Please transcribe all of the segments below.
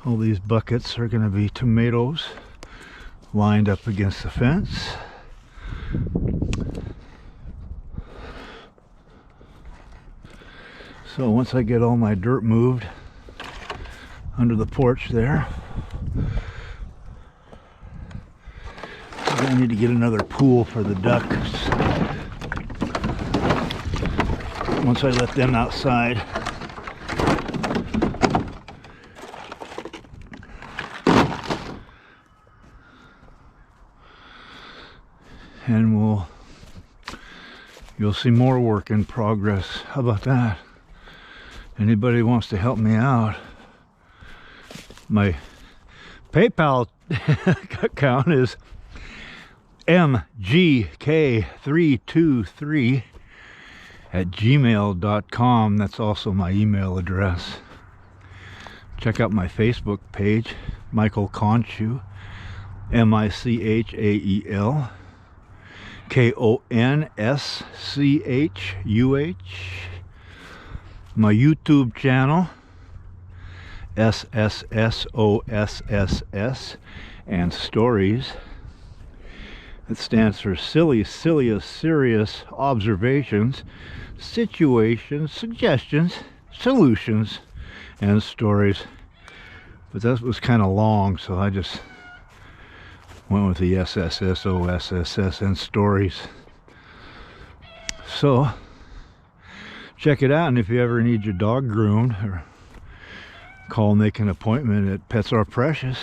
All these buckets are going to be tomatoes lined up against the fence. So once I get all my dirt moved under the porch there, I need to get another pool for the ducks. Once I let them outside. And you'll see more work in progress. How about that? Anybody wants to help me out? My PayPal account is mgk323@gmail.com. That's also my email address. Check out my Facebook page, Michael Conchu, MICHAEL KONSCHUH. My YouTube channel, SSSOSSS, and Stories. It stands for Silly, Silliest, Serious Observations, Situations, Suggestions, Solutions, and Stories. But that was kind of long, so I just went with the SSSOSSS and Stories. So check it out, and if you ever need your dog groomed, or call and make an appointment at Pets Are Precious,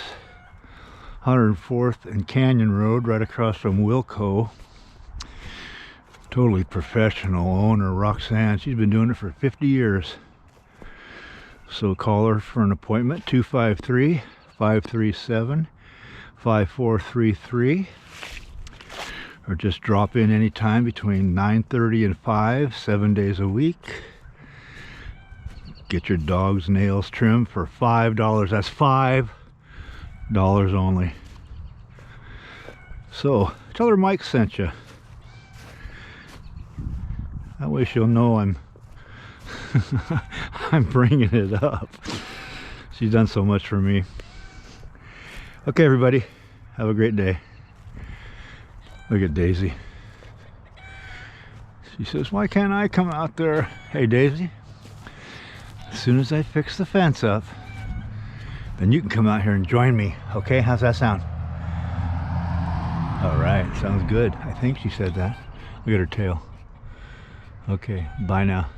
104th and Canyon Road, right across from Wilco. Totally professional owner, Roxanne. She's been doing it for 50 years. So call her for an appointment, 253-537-5433. Or just drop in anytime between 9:30 and 5, 7 days a week. Get your dog's nails trimmed for $5. That's $5 only. So tell her Mike sent you. That way she'll know I'm I'm bringing it up. She's done so much for me. Okay, everybody, have a great day. Look at Daisy. She says, why can't I come out there? Hey, Daisy, as soon as I fix the fence up, then you can come out here and join me. Okay, how's that sound? All right, sounds good. I think she said that. Look at her tail. Okay, bye now.